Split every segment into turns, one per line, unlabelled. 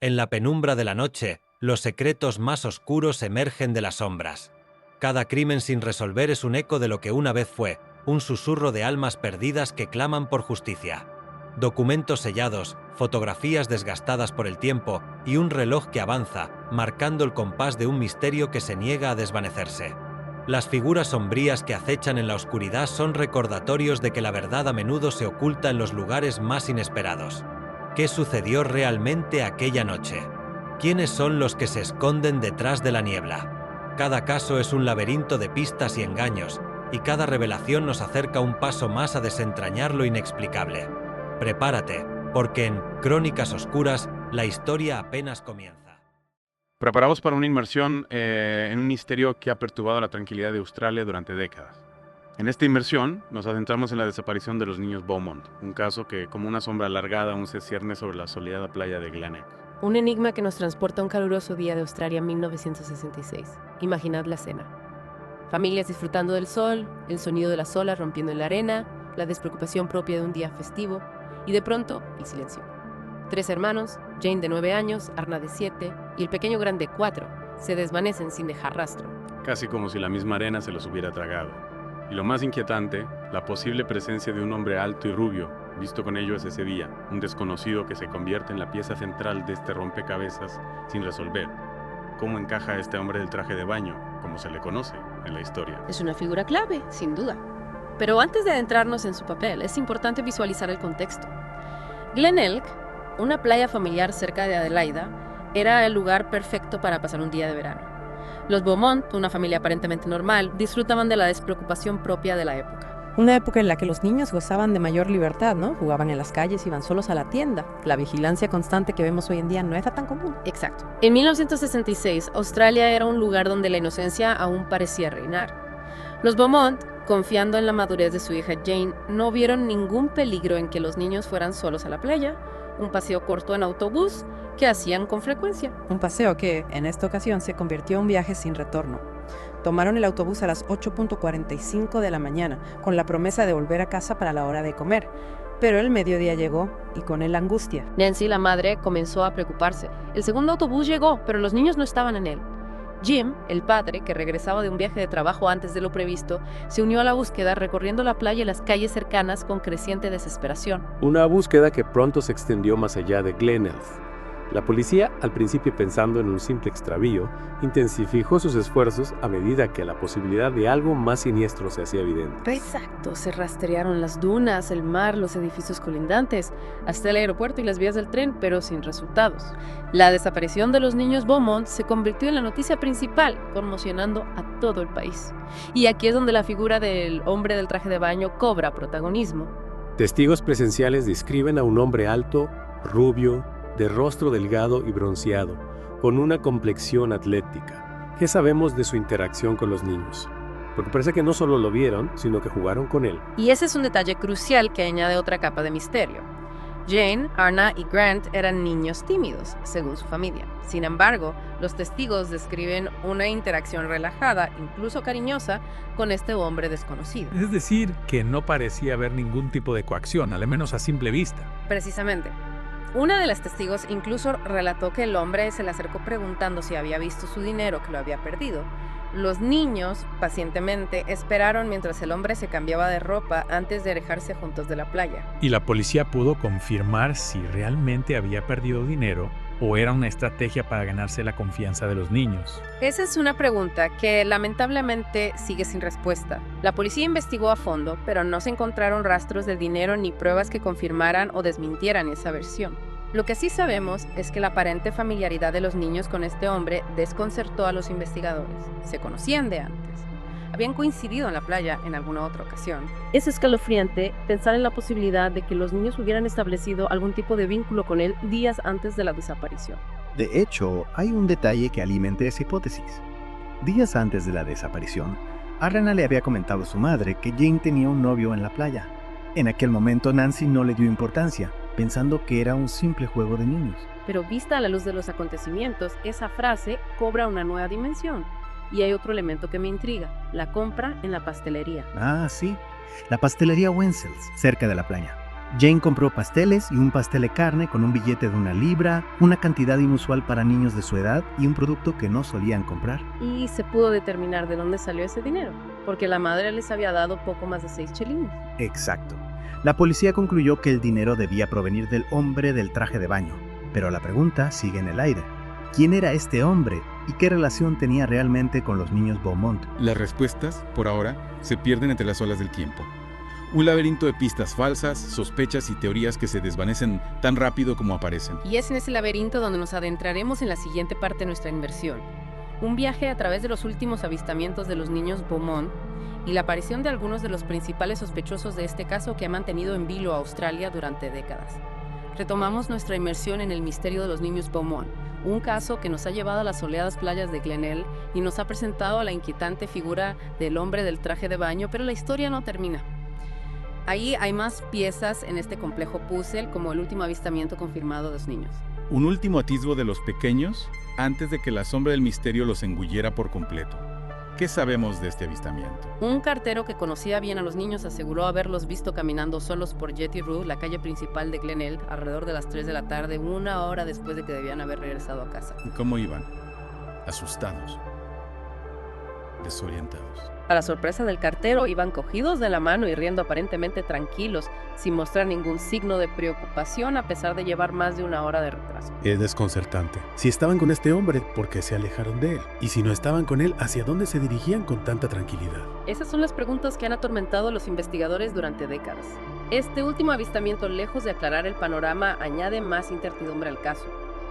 En la penumbra de la noche, los secretos más oscuros emergen de las sombras. Cada crimen sin resolver es un eco de lo que una vez fue, un susurro de almas perdidas que claman por justicia. Documentos sellados, fotografías desgastadas por el tiempo y un reloj que avanza, marcando el compás de un misterio que se niega a desvanecerse. Las figuras sombrías que acechan en la oscuridad son recordatorios de que la verdad a menudo se oculta en los lugares más inesperados. ¿Qué sucedió realmente aquella noche? ¿Quiénes son los que se esconden detrás de la niebla? Cada caso es un laberinto de pistas y engaños, y cada revelación nos acerca un paso más a desentrañar lo inexplicable. Prepárate, porque en Crónicas Oscuras, la historia apenas comienza.
Preparados para una inmersión en un misterio que ha perturbado la tranquilidad de Australia durante décadas. En esta inmersión nos adentramos en la desaparición de los niños Beaumont, un caso que, como una sombra alargada, aún se cierne sobre la soleada playa de Glenelg.
Un enigma que nos transporta a un caluroso día de Australia 1966. Imaginad la escena. Familias disfrutando del sol, el sonido de las olas rompiendo en la arena, la despreocupación propia de un día festivo, y de pronto, el silencio. 3 hermanos, Jane de 9 años, Arna de 7 y el pequeño Grant de 4, se desvanecen sin dejar rastro.
Casi como si la misma arena se los hubiera tragado. Y lo más inquietante, la posible presencia de un hombre alto y rubio, visto con ellos ese día, un desconocido que se convierte en la pieza central de este rompecabezas sin resolver. ¿Cómo encaja este hombre del traje de baño, como se le conoce en la historia?
Es una figura clave, sin duda. Pero antes de adentrarnos en su papel, es importante visualizar el contexto. Glenelg, una playa familiar cerca de Adelaida, era el lugar perfecto para pasar un día de verano. Los Beaumont, una familia aparentemente normal, disfrutaban de la despreocupación propia de la época.
Una época en la que los niños gozaban de mayor libertad, ¿no? Jugaban en las calles, iban solos a la tienda. La vigilancia constante que vemos hoy en día no era tan común.
Exacto. En 1966, Australia era un lugar donde la inocencia aún parecía reinar. Los Beaumont, confiando en la madurez de su hija Jane, no vieron ningún peligro en que los niños fueran solos a la playa, un paseo corto en autobús que hacían con frecuencia.
Un paseo que, en esta ocasión, se convirtió en un viaje sin retorno. Tomaron el autobús a las 8:45 de la mañana, con la promesa de volver a casa para la hora de comer. Pero el mediodía llegó, y con él la angustia.
Nancy, la madre, comenzó a preocuparse. El segundo autobús llegó, pero los niños no estaban en él. Jim, el padre, que regresaba de un viaje de trabajo antes de lo previsto, se unió a la búsqueda recorriendo la playa y las calles cercanas con creciente desesperación.
Una búsqueda que pronto se extendió más allá de Glenelg. La policía, al principio pensando en un simple extravío, intensificó sus esfuerzos a medida que la posibilidad de algo más siniestro se hacía evidente.
Exacto, se rastrearon las dunas, el mar, los edificios colindantes, hasta el aeropuerto y las vías del tren, pero sin resultados. La desaparición de los niños Beaumont se convirtió en la noticia principal, conmocionando a todo el país. Y aquí es donde la figura del hombre del traje de baño cobra protagonismo.
Testigos presenciales describen a un hombre alto, rubio, de rostro delgado y bronceado, con una complexión atlética. ¿Qué sabemos de su interacción con los niños? Porque parece que no solo lo vieron, sino que jugaron con él.
Y ese es un detalle crucial que añade otra capa de misterio. Jane, Arna y Grant eran niños tímidos, según su familia. Sin embargo, los testigos describen una interacción relajada, incluso cariñosa, con este hombre desconocido.
Es decir, que no parecía haber ningún tipo de coacción, al menos a simple vista.
Precisamente. Una de las testigos incluso relató que el hombre se le acercó preguntando si había visto su dinero que lo había perdido. Los niños, pacientemente, esperaron mientras el hombre se cambiaba de ropa antes de alejarse juntos de la playa.
Y la policía pudo confirmar si realmente había perdido dinero o era una estrategia para ganarse la confianza de los niños.
Esa es una pregunta que lamentablemente sigue sin respuesta. La policía investigó a fondo, pero no se encontraron rastros de dinero ni pruebas que confirmaran o desmintieran esa versión. Lo que sí sabemos es que la aparente familiaridad de los niños con este hombre desconcertó a los investigadores. Se conocían de antes. Habían coincidido en la playa en alguna otra ocasión. Es escalofriante pensar en la posibilidad de que los niños hubieran establecido algún tipo de vínculo con él días antes de la desaparición.
De hecho, hay un detalle que alimenta esa hipótesis. Días antes de la desaparición, Arna le había comentado a su madre que Jane tenía un novio en la playa. En aquel momento Nancy no le dio importancia, pensando que era un simple juego de niños.
Pero vista a la luz de los acontecimientos, esa frase cobra una nueva dimensión. Y hay otro elemento que me intriga, la compra en la pastelería.
Ah, sí, la pastelería Wenzel's, cerca de la playa. Jane compró pasteles y un pastel de carne con un billete de 1 libra, una cantidad inusual para niños de su edad y un producto que no solían comprar.
Y se pudo determinar de dónde salió ese dinero, porque la madre les había dado poco más de 6 chelines.
Exacto. La policía concluyó que el dinero debía provenir del hombre del traje de baño, pero la pregunta sigue en el aire. ¿Quién era este hombre y qué relación tenía realmente con los niños Beaumont?
Las respuestas, por ahora, se pierden entre las olas del tiempo. Un laberinto de pistas falsas, sospechas y teorías que se desvanecen tan rápido como aparecen.
Y es en ese laberinto donde nos adentraremos en la siguiente parte de nuestra inversión. Un viaje a través de los últimos avistamientos de los niños Beaumont y la aparición de algunos de los principales sospechosos de este caso que ha mantenido en vilo a Australia durante décadas. Retomamos nuestra inmersión en el misterio de los niños Beaumont, un caso que nos ha llevado a las soleadas playas de Glenelg y nos ha presentado a la inquietante figura del hombre del traje de baño, pero la historia no termina. Ahí hay más piezas en este complejo puzzle, como el último avistamiento confirmado de los niños.
Un último atisbo de los pequeños antes de que la sombra del misterio los engullera por completo. ¿Qué sabemos de este avistamiento?
Un cartero que conocía bien a los niños aseguró haberlos visto caminando solos por Jetty Road, la calle principal de Glenelg, alrededor de las 3 de la tarde, 1 hora después de que debían haber regresado a casa.
¿Cómo iban? Asustados. Desorientados.
A la sorpresa del cartero, iban cogidos de la mano y riendo aparentemente tranquilos, sin mostrar ningún signo de preocupación a pesar de llevar más de 1 hora de retraso.
Es desconcertante. Si estaban con este hombre, ¿por qué se alejaron de él? Y si no estaban con él, ¿hacia dónde se dirigían con tanta tranquilidad?
Esas son las preguntas que han atormentado a los investigadores durante décadas. Este último avistamiento, lejos de aclarar el panorama, añade más incertidumbre al caso.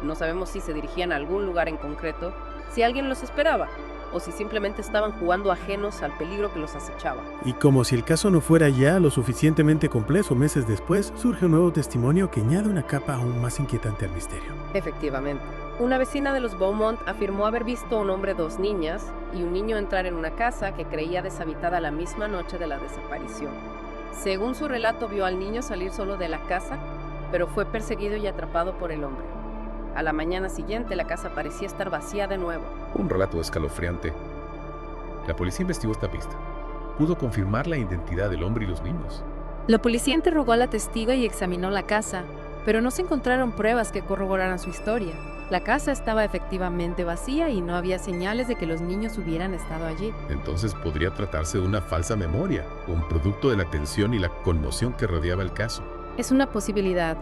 No sabemos si se dirigían a algún lugar en concreto, si alguien los esperaba, o si simplemente estaban jugando ajenos al peligro que los acechaba.
Y como si el caso no fuera ya lo suficientemente complejo, meses después surge un nuevo testimonio que añade una capa aún más inquietante al misterio.
Efectivamente. Una vecina de los Beaumont afirmó haber visto a un hombre, 2 niñas y un niño entrar en una casa que creía deshabitada la misma noche de la desaparición. Según su relato, vio al niño salir solo de la casa, pero fue perseguido y atrapado por el hombre. A la mañana siguiente, la casa parecía estar vacía de nuevo.
Un relato escalofriante. La policía investigó esta pista. Pudo confirmar la identidad del hombre y los niños.
La policía interrogó a la testigo y examinó la casa, pero no se encontraron pruebas que corroboraran su historia. La casa estaba efectivamente vacía y no había señales de que los niños hubieran estado allí.
Entonces podría tratarse de una falsa memoria, un producto de la tensión y la conmoción que rodeaba el caso.
Es una posibilidad.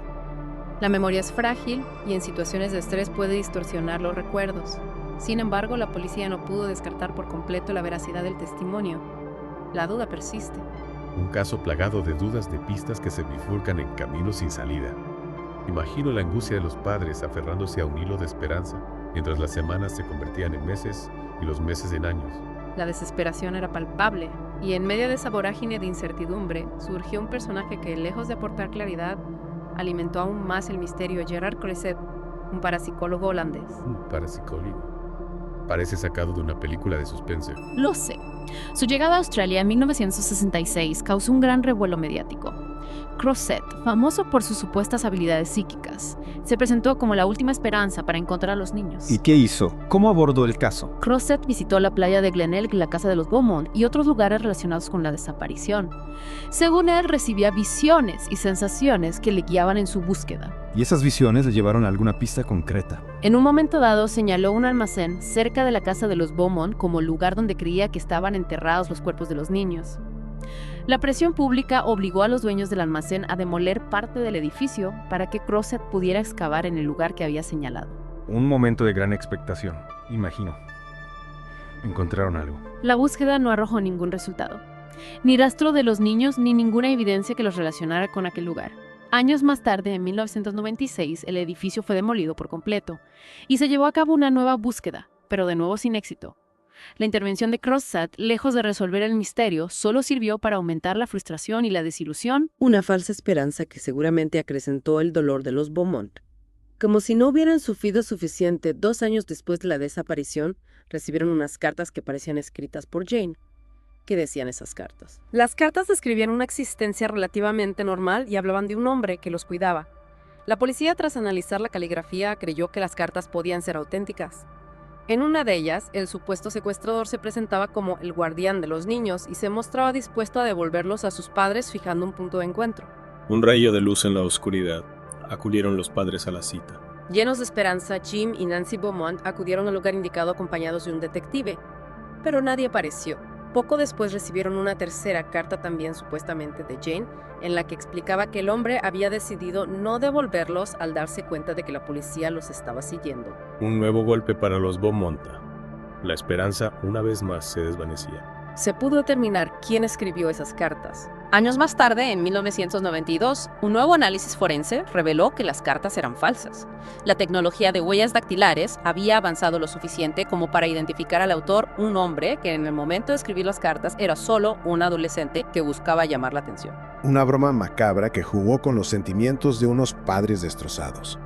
La memoria es frágil y en situaciones de estrés puede distorsionar los recuerdos. Sin embargo, la policía no pudo descartar por completo la veracidad del testimonio. La duda persiste.
Un caso plagado de dudas, de pistas que se bifurcan en caminos sin salida. Imagino la angustia de los padres aferrándose a un hilo de esperanza, mientras las semanas se convertían en meses y los meses en años.
La desesperación era palpable, y en medio de esa vorágine de incertidumbre, surgió un personaje que, lejos de aportar claridad, alimentó aún más el misterio: Gerard Croiset, un parapsicólogo holandés.
Un parapsicólogo. Parece sacado de una película de suspense.
Lo sé. Su llegada a Australia en 1966 causó un gran revuelo mediático. Croiset, famoso por sus supuestas habilidades psíquicas, se presentó como la última esperanza para encontrar a los niños.
¿Y qué hizo? ¿Cómo abordó el caso?
Croiset visitó la playa de Glenelg, la casa de los Beaumont y otros lugares relacionados con la desaparición. Según él, recibía visiones y sensaciones que le guiaban en su búsqueda.
¿Y esas visiones le llevaron a alguna pista concreta?
En un momento dado, señaló un almacén cerca de la casa de los Beaumont como lugar donde creía que estaban enterrados los cuerpos de los niños. La presión pública obligó a los dueños del almacén a demoler parte del edificio para que Croiset pudiera excavar en el lugar que había señalado.
Un momento de gran expectación, imagino. ¿Encontraron algo?
La búsqueda no arrojó ningún resultado. Ni rastro de los niños ni ninguna evidencia que los relacionara con aquel lugar. Años más tarde, en 1996, el edificio fue demolido por completo y se llevó a cabo una nueva búsqueda, pero de nuevo sin éxito. La intervención de Croiset, lejos de resolver el misterio, solo sirvió para aumentar la frustración y la desilusión.
Una falsa esperanza que seguramente acrecentó el dolor de los Beaumont. Como si no hubieran sufrido suficiente, 2 años después de la desaparición, recibieron unas cartas que parecían escritas por Jane. ¿Qué decían esas cartas?
Las cartas describían una existencia relativamente normal y hablaban de un hombre que los cuidaba. La policía, tras analizar la caligrafía, creyó que las cartas podían ser auténticas. En una de ellas, el supuesto secuestrador se presentaba como el guardián de los niños y se mostraba dispuesto a devolverlos a sus padres fijando un punto de encuentro.
Un rayo de luz en la oscuridad. Acudieron los padres a la cita.
Llenos de esperanza, Jim y Nancy Beaumont acudieron al lugar indicado acompañados de un detective, pero nadie apareció. Poco después recibieron una tercera carta también supuestamente de Jane, en la que explicaba que el hombre había decidido no devolverlos al darse cuenta de que la policía los estaba siguiendo.
Un nuevo golpe para los Beaumont. La esperanza una vez más se desvanecía.
Se pudo determinar quién escribió esas cartas. Años más tarde, en 1992, un nuevo análisis forense reveló que las cartas eran falsas. La tecnología de huellas dactilares había avanzado lo suficiente como para identificar al autor, un hombre que en el momento de escribir las cartas era solo un adolescente que buscaba llamar la atención.
Una broma macabra que jugó con los sentimientos de unos padres destrozados.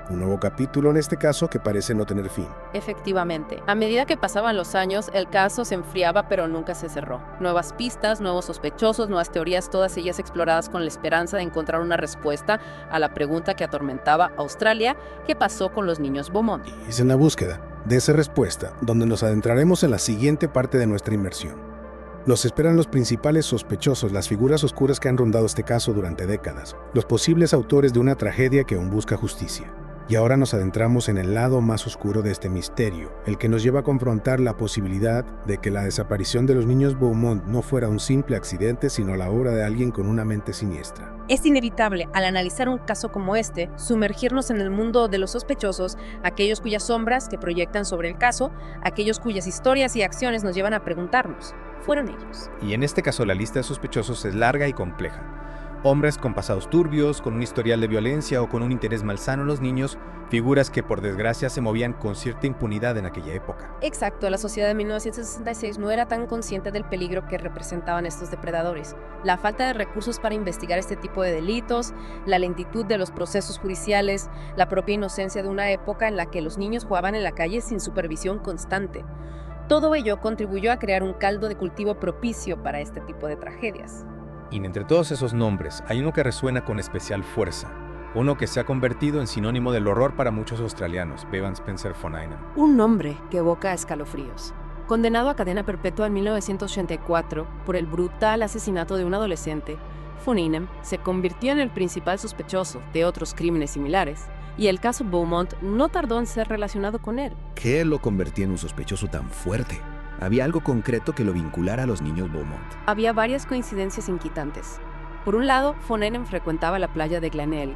Un nuevo capítulo en este caso que parece no tener fin.
Efectivamente, a medida que pasaban los años, el caso se enfriaba pero nunca se cerró. Nuevas pistas, nuevos sospechosos, nuevas teorías, todas ellas exploradas con la esperanza de encontrar una respuesta a la pregunta que atormentaba a Australia: ¿qué pasó con los niños Beaumont?
Y es en la búsqueda de esa respuesta donde nos adentraremos en la siguiente parte de nuestra inmersión. Los esperan los principales sospechosos, las figuras oscuras que han rondado este caso durante décadas, los posibles autores de una tragedia que aún busca justicia. Y ahora nos adentramos en el lado más oscuro de este misterio, el que nos lleva a confrontar la posibilidad de que la desaparición de los niños Beaumont no fuera un simple accidente, sino la obra de alguien con una mente siniestra.
Es inevitable, al analizar un caso como este, sumergirnos en el mundo de los sospechosos, aquellos cuyas sombras que proyectan sobre el caso, aquellos cuyas historias y acciones nos llevan a preguntarnos: ¿fueron ellos?
Y en este caso la lista de sospechosos es larga y compleja. Hombres con pasados turbios, con un historial de violencia o con un interés malsano en los niños, figuras que por desgracia se movían con cierta impunidad en aquella época.
Exacto, la sociedad de 1966 no era tan consciente del peligro que representaban estos depredadores. La falta de recursos para investigar este tipo de delitos, la lentitud de los procesos judiciales, la propia inocencia de una época en la que los niños jugaban en la calle sin supervisión constante. Todo ello contribuyó a crear un caldo de cultivo propicio para este tipo de tragedias.
Y entre todos esos nombres hay uno que resuena con especial fuerza, uno que se ha convertido en sinónimo del horror para muchos australianos: Bevan Spencer von Einem.
Un nombre que evoca escalofríos. Condenado a cadena perpetua en 1984 por el brutal asesinato de un adolescente, von Einem se convirtió en el principal sospechoso de otros crímenes similares, y el caso Beaumont no tardó en ser relacionado con él.
¿Qué lo convertía en un sospechoso tan fuerte? Había algo concreto que lo vinculara a los niños Beaumont.
Había varias coincidencias inquietantes. Por un lado, von Einem frecuentaba la playa de Glenelg.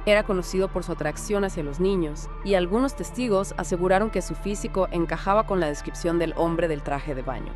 Era conocido por su atracción hacia los niños, y algunos testigos aseguraron que su físico encajaba con la descripción del hombre del traje de baño.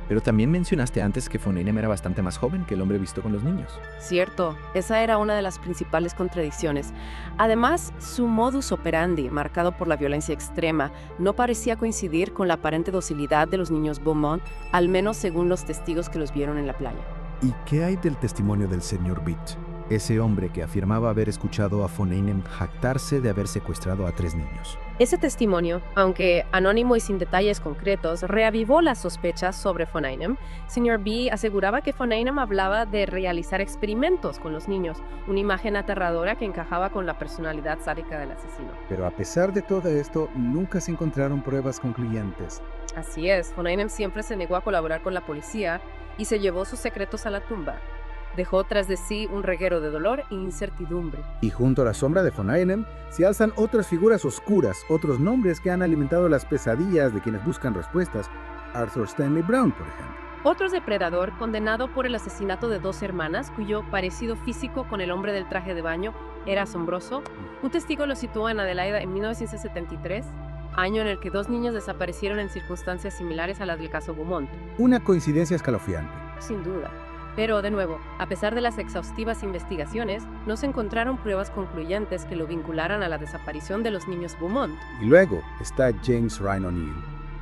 Pero también mencionaste antes que von Einem era bastante más joven que el hombre visto con los niños.
Cierto, esa era una de las principales contradicciones. Además, su modus operandi, marcado por la violencia extrema, no parecía coincidir con la aparente docilidad de los niños Beaumont, al menos según los testigos que los vieron en la playa.
¿Y qué hay del testimonio del señor Beach? Ese hombre que afirmaba haber escuchado a von Einem jactarse de haber secuestrado a 3 niños.
Ese testimonio, aunque anónimo y sin detalles concretos, reavivó las sospechas sobre von Einem. Sr. B aseguraba que von Einem hablaba de realizar experimentos con los niños, una imagen aterradora que encajaba con la personalidad sádica del asesino.
Pero a pesar de todo esto, nunca se encontraron pruebas concluyentes.
Así es, von Einem siempre se negó a colaborar con la policía y se llevó sus secretos a la tumba. Dejó tras de sí un reguero de dolor e incertidumbre.
Y junto a la sombra de von Einem se alzan otras figuras oscuras, otros nombres que han alimentado las pesadillas de quienes buscan respuestas. Arthur Stanley Brown, por ejemplo.
Otro depredador condenado por el asesinato de 2 hermanas, cuyo parecido físico con el hombre del traje de baño era asombroso. Un testigo lo situó en Adelaida en 1973, año en el que 2 niños desaparecieron en circunstancias similares a las del caso Beaumont.
Una coincidencia escalofriante.
Sin duda. Pero, de nuevo, a pesar de las exhaustivas investigaciones, no se encontraron pruebas concluyentes que lo vincularan a la desaparición de los niños Beaumont.
Y luego está James Ryan O'Neill,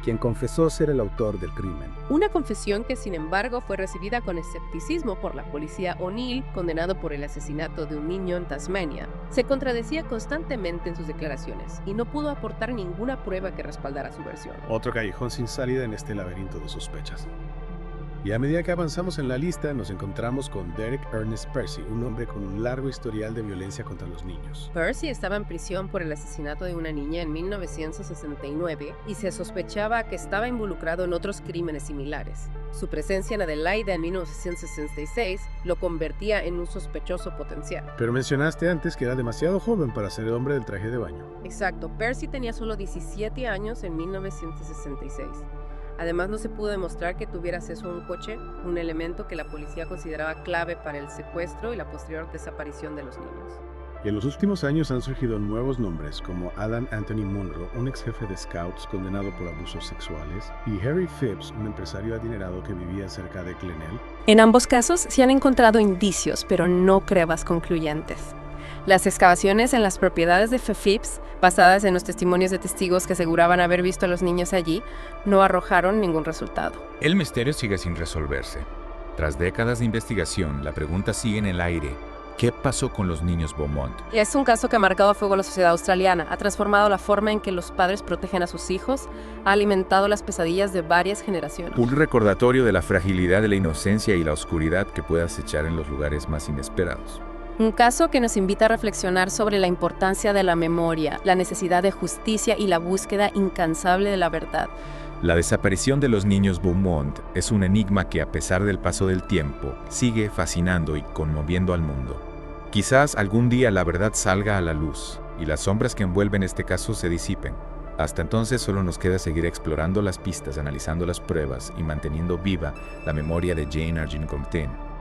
quien confesó ser el autor del crimen.
Una confesión que, sin embargo, fue recibida con escepticismo por la policía. O'Neill, condenado por el asesinato de un niño en Tasmania, se contradecía constantemente en sus declaraciones y no pudo aportar ninguna prueba que respaldara su versión.
Otro callejón sin salida en este laberinto de sospechas.
Y a medida que avanzamos en la lista, nos encontramos con Derek Ernest Percy, un hombre con un largo historial de violencia contra los niños.
Percy estaba en prisión por el asesinato de una niña en 1969 y se sospechaba que estaba involucrado en otros crímenes similares. Su presencia en Adelaida en 1966 lo convertía en un sospechoso potencial.
Pero mencionaste antes que era demasiado joven para ser el hombre del traje de baño.
Exacto, Percy tenía solo 17 años en 1966. Además, no se pudo demostrar que tuviera acceso a un coche, un elemento que la policía consideraba clave para el secuestro y la posterior desaparición de los niños.
Y en los últimos años han surgido nuevos nombres como Alan Anthony Monroe, un ex jefe de Scouts condenado por abusos sexuales, y Harry Phipps, un empresario adinerado que vivía cerca de Glenelg.
En ambos casos se han encontrado indicios, pero no pruebas concluyentes. Las excavaciones en las propiedades de Phipps, basadas en los testimonios de testigos que aseguraban haber visto a los niños allí, no arrojaron ningún resultado.
El misterio sigue sin resolverse. Tras décadas de investigación, la pregunta sigue en el aire. ¿Qué pasó con los niños Beaumont?
Es un caso que ha marcado a fuego a la sociedad australiana, ha transformado la forma en que los padres protegen a sus hijos, ha alimentado las pesadillas de varias generaciones.
Un recordatorio de la fragilidad de la inocencia y la oscuridad que puede acechar en los lugares más inesperados.
Un caso que nos invita a reflexionar sobre la importancia de la memoria, la necesidad de justicia y la búsqueda incansable de la verdad.
La desaparición de los niños Beaumont es un enigma que, a pesar del paso del tiempo, sigue fascinando y conmoviendo al mundo. Quizás algún día la verdad salga a la luz y las sombras que envuelven este caso se disipen. Hasta entonces solo nos queda seguir explorando las pistas, analizando las pruebas y manteniendo viva la memoria de Jane Argent-Cousteau.